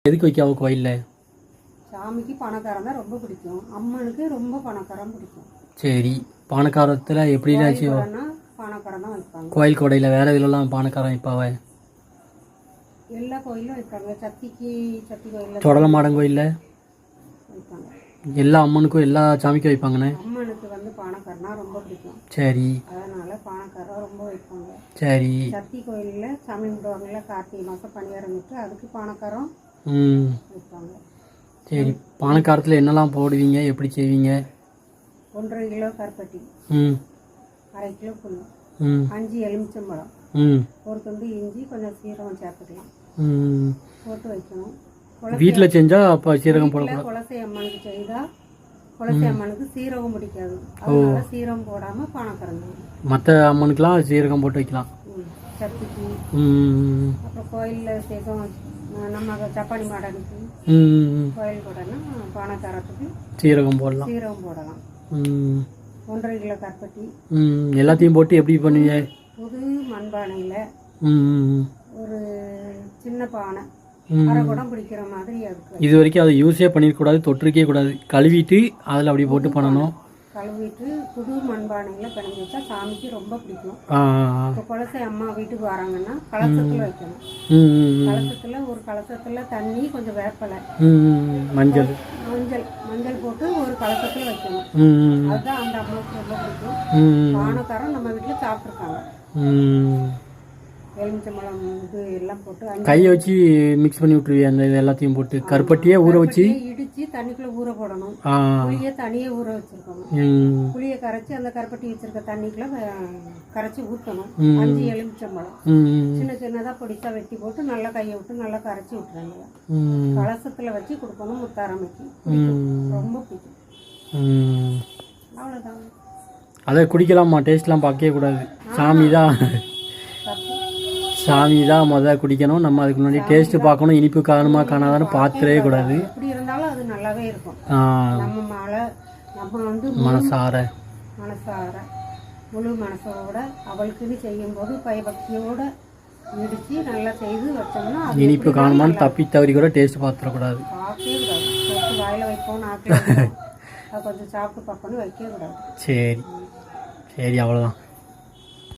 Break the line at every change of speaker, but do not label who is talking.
எதுக்கு வைக்காவோ கோயிலில்?
சாமிக்கு பணக்காரம் தான் ரொம்ப பிடிக்கும், அம்மனுக்கு ரொம்ப பணக்காரம் பிடிக்கும்.
சரி, பானக்காரத்தில் எப்படிலாச்சும்
பணக்காரம் தான் வைப்பாங்க.
கோயில் கொடையில் வேறு இதுலலாம் பானக்காரம் வைப்பாவ?
எல்லா கோயிலும் வைப்பாங்க. சத்தி கோயிலில்,
சொடலமாடன் கோயிலில்
வைப்பாங்க.
எல்லா அம்மனுக்கும் எல்லா சாமிக்கும் வைப்பாங்கண்ணே.
அம்மனுக்கு வந்து பானக்காரனா ரொம்ப பிடிக்கும்.
சரி,
அதனால பானக்காரம் ரொம்ப வைப்பாங்க.
சரி.
சத்தி கோயிலில் சாமி கும்பிடுவாங்கல்ல, கார்த்திகை மாதம் பணியாரம் விட்டு அதுக்கு பானக்காரம் வைப்பாங்க.
சரி, பானக்காரத்தில் என்னெல்லாம் போடுவீங்க, எப்படி செய்வீங்க?
1.5 கிலோ கருப்பட்டி, 1/2 கிலோ புல், 5 எலுமிச்சம்பழம், ஒரு துண்டு இஞ்சி, கொஞ்சம் சீரகம் சேர்த்துக்கலாம், போட்டு வைக்கணும்.
வீட்டில் செஞ்சால் அப்போ சீரகம் போடக்கூடாது.
குலசை அம்மனுக்கு செய்தால் குலசை அம்மனுக்கு சீரகம் பிடிக்காது, அதனால சீரகம் போடாமல் பானக்காரம்.
மற்ற அம்மனுக்கெலாம் சீரகம் போட்டு வைக்கலாம்.
சத்திக்கு அப்புறம் கோயிலில் சேகம் நம்ம சப்பானி மாடனுக்கு கோயில் போடனா பானக்காரத்துக்கு சீரகம் போடலாம். 1.5 கிலோ கருப்பட்டி
எல்லாத்தையும் போட்டு எப்படி பண்ணுவீங்க?
புது மண்பானையில் ஒரு சின்ன பானை, அரை குடம் பிடிக்கிற மாதிரி. அதுக்கு இது
வரைக்கும் அதை யூஸே பண்ணிடக்கூடாது, தொற்றுக்கே கூடாது. கழுவிட்டு அதில் அப்படி போட்டு பண்ணணும்.
கழுவிட்டு புது மண்பானையில் பிணைஞ்சி வச்சா சாமிக்கு ரொம்ப பிடிக்கும். இப்போ குலசை அம்மா வீட்டுக்கு வராங்கன்னா கலசத்தில் வைக்கணும். கலசத்தில் ஒரு கலசத்தில் தண்ணி, கொஞ்சம் வேப்பலை,
மஞ்சள்
போட்டு ஒரு கலசத்தில் வைக்கணும். அதுதான் அந்த அம்மாவுக்கு ரொம்ப பிடிக்கும். பானக்காரம் நம்ம வீட்டில் சாப்பிட்ருக்காங்க. எலுமிச்சம்பழம் இது எல்லாம் போட்டு
கையை வச்சு மிக்ஸ் பண்ணி விட்டுருவியா? அந்த எல்லாத்தையும் போட்டு கருப்பட்டியே ஊற வச்சு
இடிச்சு தண்ணிக்குள்ள ஊற போடணும். புளியை தனியே ஊற வச்சிருக்கணும். புளியை கரைச்சி அந்த கருப்பட்டி வச்சிருக்க தண்ணிக்குள்ள கரைச்சி ஊற்றணும். 5 எலுமிச்சம்பழம் சின்ன சின்னதா பொடிசா வெட்டி போட்டு நல்லா கையை விட்டு நல்லா கரைச்சி விட்டுறாங்க. கலசத்துல வச்சு கொடுக்கணும். முத்தாரமைக்கு ரொம்ப பிடிக்கும். அவ்வளவுதான்.
அதை குடிக்கலாமா? டேஸ்ட்லாம் பார்க்கவே கூடாது. சாமி தான் முதல் குடிக்கணும். நம்ம அதுக்கு முன்னாடி டேஸ்ட் பார்க்கணும். இனிப்பு காரணமாக காணாதான்னு பார்த்துடவே கூடாது.
எப்படி இருந்தாலும் அது நல்லாவே இருக்கும். நம்ம வந்து
மனசார
முழு மனசோட அவளுக்குன்னு செய்யும்போது பயபக்தியோட இடிச்சு நல்லா செய்து வச்சோம்னா
இனிப்பு காணுமான்னு தப்பி தவறி கூட டேஸ்ட் பார்த்துடக்கூடாது.
பார்க்கவே கூடாது. வாயில வைப்போம், நாக்கில் அதை கொஞ்சம் சாப்பிட்டு பார்க்கணும், வைக்கவே கூடாது.
சரி, அவ்வளோதான்.